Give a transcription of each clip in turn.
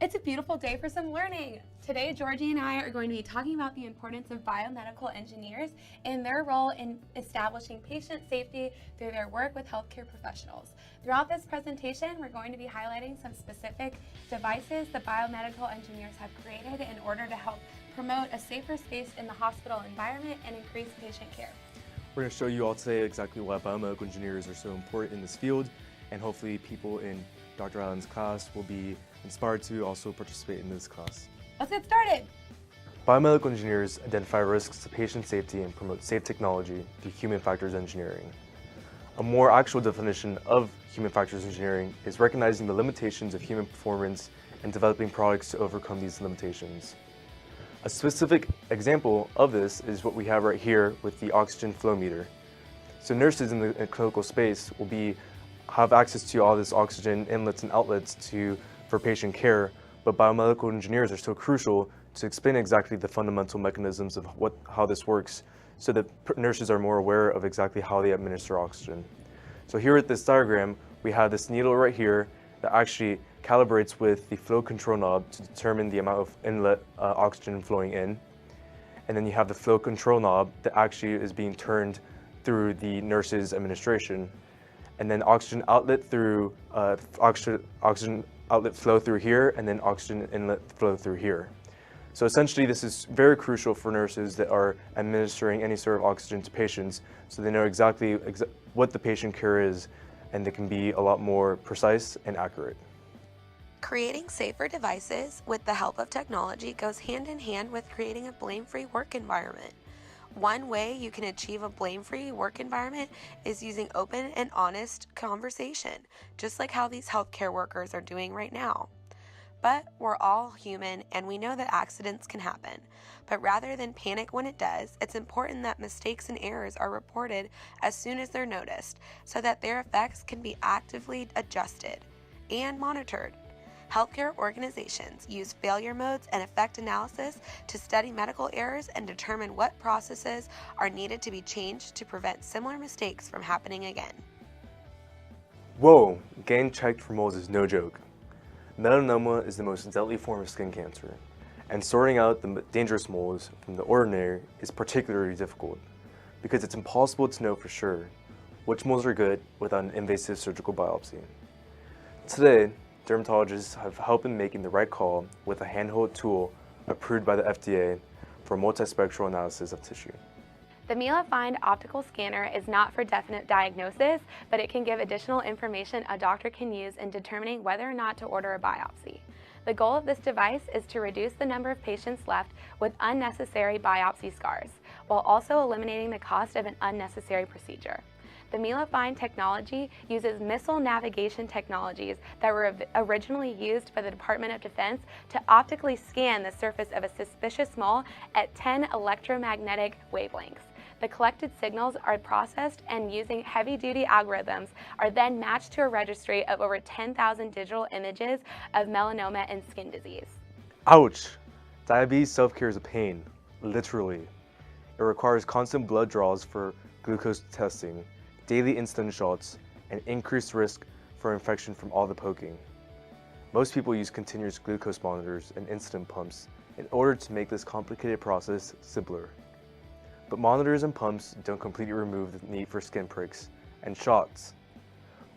It's a beautiful day for some learning. Today, Georgie and I are going to be talking about the importance of biomedical engineers and their role in establishing patient safety through their work with healthcare professionals. Throughout this presentation, we're going to be highlighting some specific devices the biomedical engineers have created in order to help promote a safer space in the hospital environment and increase patient care. We're going to show you all today exactly why biomedical engineers are so important in this field, and hopefully people in Dr. Allen's class will be inspired to also participate in this class. Let's get started. Biomedical engineers identify risks to patient safety and promote safe technology through human factors engineering. A more actual definition of human factors engineering is recognizing the limitations of human performance and developing products to overcome these limitations. A specific example of this is what we have right here with the oxygen flow meter. So nurses in the clinical space will have access to all this oxygen inlets and outlets for patient care, but biomedical engineers are so crucial to explain exactly the fundamental mechanisms of how this works so that nurses are more aware of exactly how they administer oxygen. So here with this diagram, we have this needle right here that actually calibrates with the flow control knob to determine the amount of inlet oxygen flowing in. And then you have the flow control knob that actually is being turned through the nurse's administration. And then oxygen outlet through oxygen outlet flow through here, and then oxygen inlet flow through here. So essentially this is very crucial for nurses that are administering any sort of oxygen to patients, so they know exactly what the patient care is, and they can be a lot more precise and accurate. Creating safer devices with the help of technology goes hand in hand with creating a blame-free work environment. One way you can achieve a blame-free work environment is using open and honest conversation, just like how these healthcare workers are doing right now. But we're all human and we know that accidents can happen. But rather than panic when it does, it's important that mistakes and errors are reported as soon as they're noticed so that their effects can be actively adjusted and monitored. Healthcare organizations use failure modes and effect analysis to study medical errors and determine what processes are needed to be changed to prevent similar mistakes from happening again. Whoa, getting checked for moles is no joke. Melanoma is the most deadly form of skin cancer, and sorting out the dangerous moles from the ordinary is particularly difficult because it's impossible to know for sure which moles are good without an invasive surgical biopsy. Today, dermatologists have help in making the right call with a handheld tool approved by the FDA for multispectral analysis of tissue. The Mila Find optical scanner is not for definite diagnosis, but it can give additional information a doctor can use in determining whether or not to order a biopsy. The goal of this device is to reduce the number of patients left with unnecessary biopsy scars, while also eliminating the cost of an unnecessary procedure. The Mila Find technology uses missile navigation technologies that were originally used by the Department of Defense to optically scan the surface of a suspicious mole at 10 electromagnetic wavelengths. The collected signals are processed and using heavy-duty algorithms are then matched to a registry of over 10,000 digital images of melanoma and skin disease. Ouch! Diabetes self-care is a pain, literally. It requires constant blood draws for glucose testing, daily insulin shots, and increased risk for infection from all the poking. Most people use continuous glucose monitors and insulin pumps in order to make this complicated process simpler. But monitors and pumps don't completely remove the need for skin pricks and shots.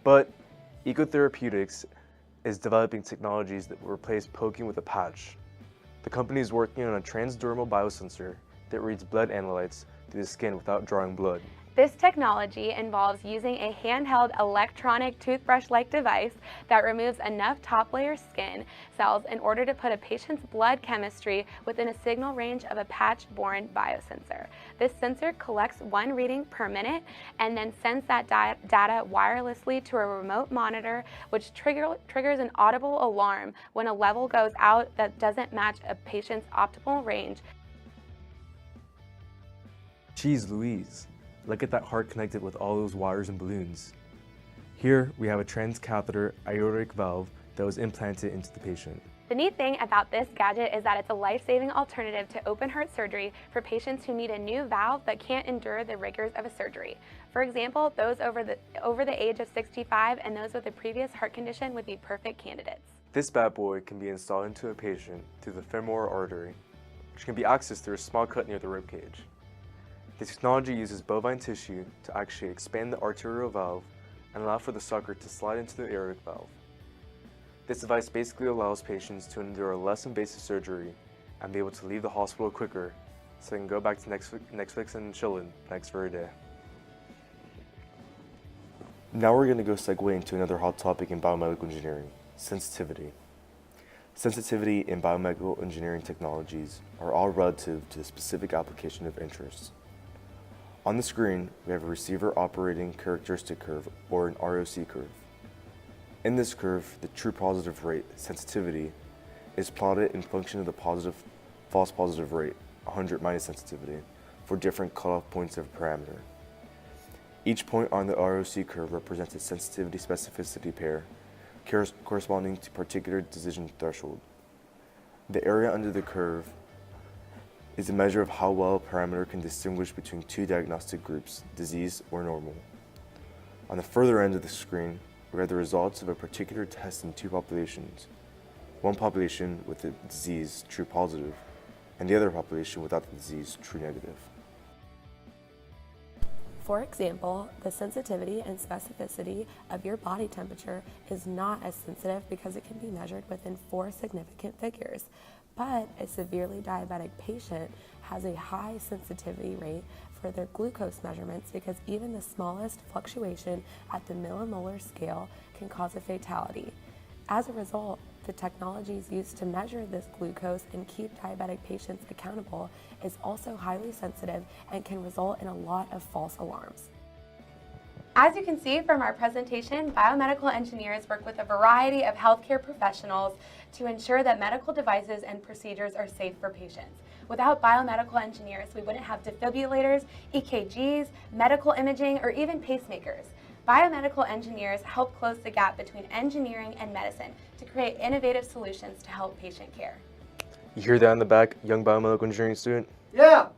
But Ecotherapeutics is developing technologies that will replace poking with a patch. The company is working on a Transdermal Bio Sensor that reads blood analytes through the skin without drawing blood. This technology involves using a handheld electronic toothbrush-like device that removes enough top layer skin cells in order to put a patient's blood chemistry within a signal range of a patch-borne biosensor. This sensor collects one reading per minute and then sends that data wirelessly to a remote monitor, which triggers an audible alarm when a level goes out that doesn't match a patient's optimal range. Jeez Louise. Look at that heart connected with all those wires and balloons. Here we have a transcatheter aortic valve that was implanted into the patient. The neat thing about this gadget is that it's a life-saving alternative to open heart surgery for patients who need a new valve but can't endure the rigors of a surgery. For example, those over the age of 65 and those with a previous heart condition would be perfect candidates. This bad boy can be installed into a patient through the femoral artery, which can be accessed through a small cut near the ribcage. The technology uses bovine tissue to actually expand the arterial valve and allow for the sucker to slide into the aortic valve. This device basically allows patients to endure a less invasive surgery and be able to leave the hospital quicker so they can go back to Netflix and chilling the next very day. Now we're going to go segue into another hot topic in biomedical engineering, sensitivity. Sensitivity in biomedical engineering technologies are all relative to the specific application of interest. On the screen, we have a receiver operating characteristic curve, or an ROC curve. In this curve, the true positive rate, sensitivity, is plotted in function of the false positive rate, 100 minus sensitivity, for different cutoff points of parameter. Each point on the ROC curve represents a sensitivity specificity pair corresponding to particular decision threshold. The area under the curve is a measure of how well a parameter can distinguish between two diagnostic groups, disease or normal. On the further end of the screen, we have the results of a particular test in two populations. One population with the disease, true positive, and the other population without the disease, true negative. For example, the sensitivity and specificity of your body temperature is not as sensitive because it can be measured within 4 significant figures. But a severely diabetic patient has a high sensitivity rate for their glucose measurements because even the smallest fluctuation at the millimolar scale can cause a fatality. As a result, the technologies used to measure this glucose and keep diabetic patients accountable is also highly sensitive and can result in a lot of false alarms. As you can see from our presentation, biomedical engineers work with a variety of healthcare professionals to ensure that medical devices and procedures are safe for patients. Without biomedical engineers, we wouldn't have defibrillators, EKGs, medical imaging, or even pacemakers. Biomedical engineers help close the gap between engineering and medicine to create innovative solutions to help patient care. You hear that in the back, young biomedical engineering student? Yeah!